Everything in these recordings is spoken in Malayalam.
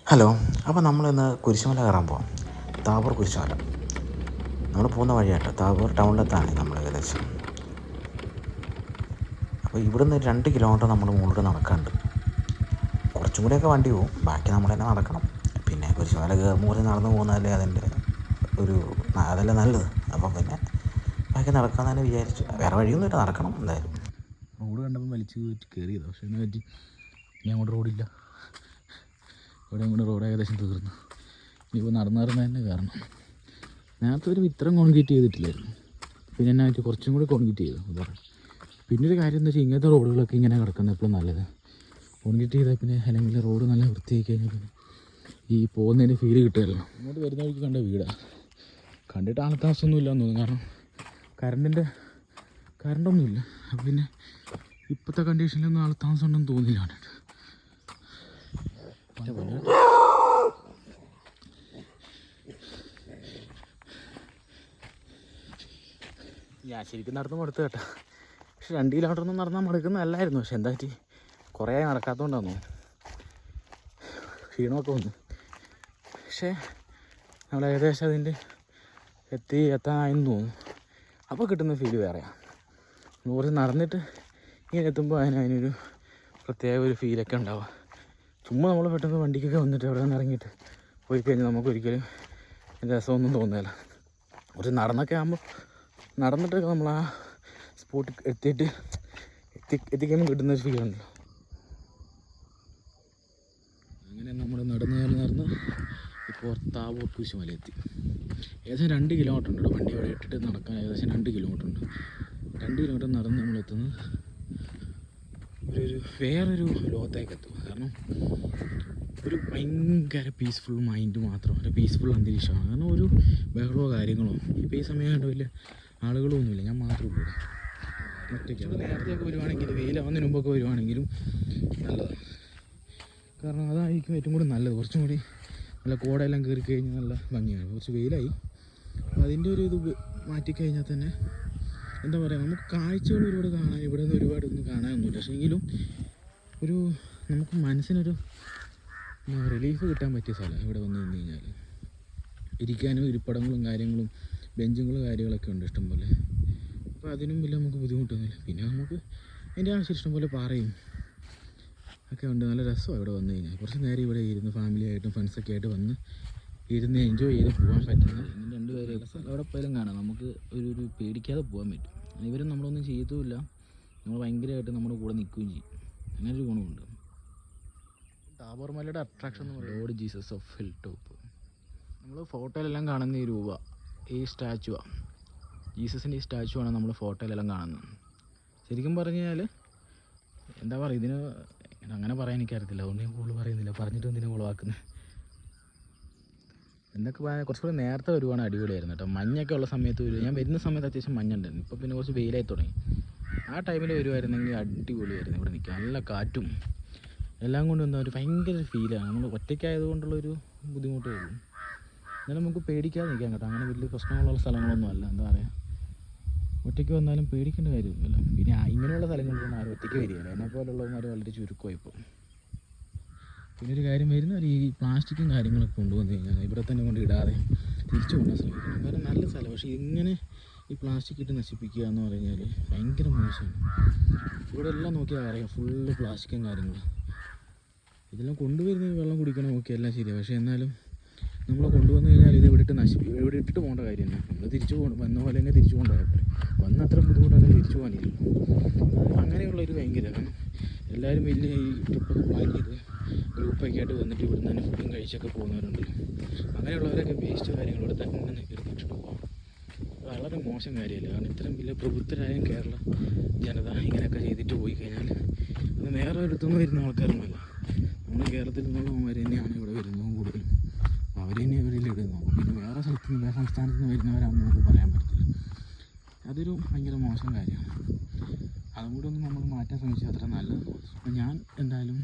ഹലോ. അപ്പോൾ നമ്മളിന്ന് കുരിശുമല കയറാൻ പോകാം. താബോർ കുരിശുമല. നമ്മൾ പോകുന്ന വഴിയാട്ടോ. താബോർ ടൗണിലെത്താണ് നമ്മൾ ഏകദേശം. അപ്പോൾ ഇവിടുന്ന് 2 കിലോമീറ്റർ നമ്മൾ മുകളിൽ നടക്കാനുണ്ട്. കുറച്ചും കൂടിയൊക്കെ വണ്ടി പോകും, ബാക്കി നമ്മൾ തന്നെ നടക്കണം. പിന്നെ കുരിശുമല കയറുമ്പോൾ കുറച്ച് നടന്നു പോകുന്നതല്ലേ അതല്ലേ നല്ലത്. അപ്പം പിന്നെ ബാക്കി നടക്കാമെന്ന് തന്നെ വിചാരിച്ചു. വേറെ വഴിയൊന്നുമില്ല, നടക്കണം എന്തായാലും. റോഡ് കണ്ടപ്പോൾ വലിച്ച് കയറിയത്, പക്ഷേ എന്നെ പറ്റി ഇനി അങ്ങോട്ട് റോഡില്ല. ഇവിടെ അങ്ങോട്ട് റോഡ് ഏകദേശം തീർന്നു. ഇനിയിപ്പോൾ നടന്നു തന്നെ കയറണം. നേരത്തെ ഒരു ഇത്രയും കോൺക്രീറ്റ് ചെയ്തിട്ടില്ലായിരുന്നു, പിന്നെ എന്നെ പറ്റി കുറച്ചും കൂടി കോൺക്രീറ്റ് ചെയ്തു. അതാണ് പിന്നെ ഒരു കാര്യം എന്താ വെച്ചാൽ, ഇങ്ങനത്തെ റോഡുകളൊക്കെ ഇങ്ങനെ കിടക്കുന്നത് എപ്പോഴും നല്ലത്. കോൺക്രീറ്റ് ചെയ്താൽ പിന്നെ അല്ലെങ്കിൽ റോഡ് നല്ല വൃത്തിയാക്കി കഴിഞ്ഞാൽ പിന്നെ ഈ പോകുന്നതിന് ഫീല് കിട്ടുമല്ലോ. ഇങ്ങോട്ട് വരുന്ന വഴിക്ക് കണ്ട വീടാണ്. കണ്ടിട്ട് ആൾത്താമസമൊന്നും ഇല്ലയെന്ന് തോന്നുന്നു, കാരണം കറണ്ടൊന്നുമില്ല. അപ്പം പിന്നെ ഇപ്പോഴത്തെ കണ്ടീഷനിലൊന്നും ആൾത്താമസം ഉണ്ടെന്ന് തോന്നില്ല. കണ്ടിട്ട് ഞാൻ ശരിക്കും നടന്ന് മടുത്തു കേട്ടോ. പക്ഷെ 2 കിലോമീറ്റർ ഒന്നും നടന്നാൽ മടുക്കുന്നതല്ലായിരുന്നു. പക്ഷെ എന്താ പറ്റി, കുറേ നടക്കാത്തതുകൊണ്ടാന്ന് തോന്നുന്നു, ക്ഷീണമൊക്കെ വന്നു. പക്ഷേ നമ്മൾ ഏകദേശം അതിൻ്റെ എത്താനായെന്ന് തോന്നുന്നു. അപ്പോൾ കിട്ടുന്ന ഫീല് വേറെയാണ്. കുറച്ച് നടന്നിട്ട് ഇങ്ങനെ എത്തുമ്പോൾ അതിനൊരു പ്രത്യേക ഒരു ഫീലൊക്കെ ഉണ്ടാവുക. ചുമ്മാ നമ്മൾ പെട്ടെന്ന് വണ്ടിക്കൊക്കെ വന്നിട്ട് അവിടെ നിന്ന് ഇറങ്ങിയിട്ട് പോയി കഴിഞ്ഞാൽ നമുക്കൊരിക്കലും രസമൊന്നും തോന്നുന്നില്ല. കുറച്ച് നടന്നൊക്കെ ആകുമ്പോൾ നടന്നിട്ടൊക്കെ നമ്മൾ ആ സ്പോട്ടിൽ എത്തിക്കുമ്പോൾ കിട്ടുന്നൊരു ഫീലുണ്ടല്ലോ. അങ്ങനെ നമ്മൾ നടന്ന് ഇപ്പോൾ താബോർ കുരിശുമല എത്തി. ഏകദേശം 2 കിലോമീറ്റർ ഉണ്ട്. വണ്ടി അവിടെ ഇട്ടിട്ട് നടക്കാൻ ഏകദേശം 2 കിലോമീറ്റർ ഉണ്ട്. 2 കിലോമീറ്റർ നടന്ന് നമ്മളെത്തുന്നത് വേറൊരു ലോകത്തേക്ക് എത്തും. കാരണം ഒരു ഭയങ്കര പീസ്ഫുൾ മൈൻഡ് മാത്രമല്ല, പീസ്ഫുൾ അന്തരീക്ഷമാണ്. കാരണം ഒരു ബഹളമോ കാര്യങ്ങളോ ഇപ്പോൾ ഈ സമയമായിട്ട് വലിയ ആളുകളോ ഒന്നുമില്ല. ഞാൻ മാത്രമേ ഉള്ളൂ ഒറ്റയ്ക്ക്. നേരത്തെയൊക്കെ വരുവാണെങ്കിൽ, വെയിലാവുന്നതിന് മുമ്പൊക്കെ വരുവാണെങ്കിലും നല്ലതാണ്. കാരണം അതായിരിക്കും ഏറ്റവും കൂടി നല്ലത്. കുറച്ചും കൂടി നല്ല കോടയെല്ലാം കയറി കഴിഞ്ഞാൽ നല്ല ഭംഗിയാണ്. കുറച്ച് വെയിലായി, അതിൻ്റെ ഇത് മാറ്റിക്കഴിഞ്ഞാൽ തന്നെ എന്താ പറയുക, നമുക്ക് കാഴ്ചകൾ ഒരുപാട് കാണാൻ ഇവിടെ നിന്ന് ഒരുപാടൊന്നും കാണാനൊന്നുമില്ല. പക്ഷേ എങ്കിലും നമുക്ക് മനസ്സിനൊരു റിലീഫ് കിട്ടാൻ പറ്റിയ സ്ഥലം ഇവിടെ വന്നു കഴിഞ്ഞാൽ. ഇരിക്കാനും ഇരിപ്പിടങ്ങളും കാര്യങ്ങളും ബെഞ്ചുകളും കാര്യങ്ങളൊക്കെ ഉണ്ട് ഇഷ്ടംപോലെ. അപ്പോൾ അതിനും വലിയ നമുക്ക് ബുദ്ധിമുട്ടൊന്നുമില്ല. പിന്നെ നമുക്ക് അതിൻ്റെ ആവശ്യം ഇഷ്ടംപോലെ പാറയും ഒക്കെ ഉണ്ട്. നല്ല രസമാണ് ഇവിടെ വന്നു കഴിഞ്ഞാൽ. കുറച്ച് നേരം ഇവിടെ ഇരുന്ന് ഫാമിലിയായിട്ടും ഫ്രണ്ട്സൊക്കെ ആയിട്ട് വന്ന് ഇരുന്ന് എൻജോയ് ചെയ്ത് പോകാൻ പറ്റുന്ന 2 പേര് അവിടെ പോയാലും കാണാം. നമുക്ക് ഒരു പേടിക്കാതെ പോകാൻ പറ്റും. ഇവരും നമ്മളൊന്നും ചെയ്യത്തുമില്ല, നമ്മൾ ഭയങ്കരമായിട്ട് നമ്മുടെ കൂടെ നിൽക്കുകയും ചെയ്യും. അങ്ങനൊരു ഗുണമുണ്ട്. താബോർ മലയുടെ അട്രാക്ഷൻ എന്ന് പറയുന്നത് Lord Jesus of hill top. നമ്മൾ ഫോട്ടോയിലെല്ലാം കാണുന്ന ഈ സ്റ്റാച്ചുവാണ്. ജീസസിൻ്റെ ഈ സ്റ്റാച്ചുവാണ് നമ്മൾ ഫോട്ടോയിലെല്ലാം കാണുന്നത്. ശരിക്കും പറഞ്ഞു കഴിഞ്ഞാൽ എന്താ പറയുക, ഇതിന് അങ്ങനെ പറയാൻ എനിക്കറിയത്തില്ല, അതുകൊണ്ട് ഞാൻ കൂടുതൽ പറയുന്നില്ല. പറഞ്ഞിട്ട് എന്തിനാ കുളവാക്കുന്നത്. എന്നൊക്കെ കുറച്ചുകൂടി നേരത്തെ വരുവാണ് അടിപൊളിയായിരുന്നു കേട്ടോ. മഞ്ഞൊക്കെ ഉള്ള സമയത്ത് ഞാൻ വരുന്ന സമയത്ത് അത്യാവശ്യം മഞ്ഞുണ്ടായിരുന്നു. ഇപ്പോൾ പിന്നെ കുറച്ച് വെയിലായി തുടങ്ങി. ആ ടൈമിൽ വരുമായിരുന്നെങ്കിൽ അടിപൊളിയായിരുന്നു. ഇവിടെ നിൽക്കുക നല്ല കാറ്റും എല്ലാം കൊണ്ടും എന്താ ഒരു ഭയങ്കര ഫീലാണ്. നമ്മൾ ഒറ്റയ്ക്കായതുകൊണ്ടുള്ളൊരു ബുദ്ധിമുട്ടേ ഉള്ളൂ. എന്നാലും നമുക്ക് പേടിക്കാതെ നിൽക്കാം കേട്ടോ. അങ്ങനെ വലിയ പ്രശ്നങ്ങളുള്ള സ്ഥലങ്ങളൊന്നും അല്ല. എന്താ പറയുക, ഒറ്റയ്ക്ക് വന്നാലും പേടിക്കേണ്ട കാര്യമൊന്നുമില്ല. പിന്നെ ഇങ്ങനെയുള്ള സ്ഥലങ്ങളിലൊന്നും ആരും ഒറ്റയ്ക്ക് വരികയില്ല. എന്നെപ്പോലുള്ളവന്മാർ വളരെ ചുരുക്കമായി ഇപ്പോൾ. പിന്നെ ഒരു കാര്യം, വരുന്നവർ ഈ പ്ലാസ്റ്റിക്കും കാര്യങ്ങളൊക്കെ കൊണ്ടുവന്നു കഴിഞ്ഞാൽ ഇവിടെ തന്നെ കൊണ്ട് ഇടാതെ തിരിച്ചു കൊണ്ടുപോകാൻ ശ്രമിക്കണം. കാരണം നല്ല സ്ഥലം, പക്ഷേ ഇങ്ങനെ ഈ പ്ലാസ്റ്റിക് ഇട്ട് നശിപ്പിക്കുക എന്ന് പറഞ്ഞാൽ ഭയങ്കര മോശമാണ്. ഇവിടെ എല്ലാം നോക്കിയാൽ അറിയാം, ഫുള്ള് പ്ലാസ്റ്റിക്കും കാര്യങ്ങളും. ഇതെല്ലാം കൊണ്ടുവരുന്ന വെള്ളം കുടിക്കണം, ഓക്കെ, എല്ലാം ശരിയാണ്. പക്ഷേ എന്നാലും നമ്മൾ കൊണ്ടുവന്നു കഴിഞ്ഞാൽ ഇത് ഇവിടെ ഇട്ടിട്ട് പോകേണ്ട കാര്യം തന്നെ. നമ്മൾ തിരിച്ചു വന്ന പോലെ തന്നെ തിരിച്ചു കൊണ്ടുപോയാൽ പോലെ. വന്ന അത്ര ബുദ്ധിമുട്ടാണ് തിരിച്ചു പോകാനില്ല. അങ്ങനെയുള്ളൊരു ഭയങ്കര, കാരണം എല്ലാവരും വലിയ ഈ ട്രിപ്പൊക്കെ പ്ലാൻ ചെയ്ത് ഗ്രൂപ്പൊക്കെ ആയിട്ട് വന്നിട്ട് ഇവിടുന്ന് തന്നെ ഫുഡും കഴിച്ചൊക്കെ പോകുന്നവരുണ്ടല്ലോ. അങ്ങനെയുള്ളവരൊക്കെ വേസ്റ്റ് കാര്യങ്ങൾ ഇവിടെ തന്നെ എടുത്തിട്ട് പോകാം. വളരെ മോശം കാര്യമല്ല. കാരണം ഇത്രയും വലിയ പ്രബുദ്ധരായ കേരള ജനത ഇങ്ങനെയൊക്കെ ചെയ്തിട്ട് പോയി കഴിഞ്ഞാൽ അത് വേറെ ഒരിടത്തുനിന്ന് വരുന്ന ആൾക്കാരൊന്നുമല്ല. നമ്മുടെ കേരളത്തിൽ നിന്നുള്ളവന്മാർ തന്നെയാണ് ഇവിടെ വരുന്നതും കൂടുതലും. അവർ തന്നെ ഇവരിൽ ഇടുന്നു. പിന്നെ വേറെ സ്ഥലത്ത് നിന്ന്, വേറെ സംസ്ഥാനത്ത് നിന്ന് വരുന്നവരാണെന്ന് നമുക്ക് പറയാൻ പറ്റത്തില്ല. അതൊരു ഭയങ്കര മോശം കാര്യമാണ്. അതും കൂടെ ഒന്ന് നമ്മൾ മാറ്റാൻ ശ്രമിച്ചാൽ അത്ര നല്ലത്. അപ്പം ഞാൻ എന്തായാലും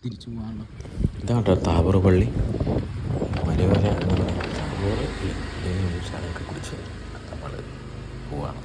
തിരിച്ചു പോകാനുള്ള ഇതാണ് കേട്ടോ താബോർ പള്ളി. മലയോര താബോർ ചായയൊക്കെ കുടിച്ച് നമ്മൾ പോവാണ്.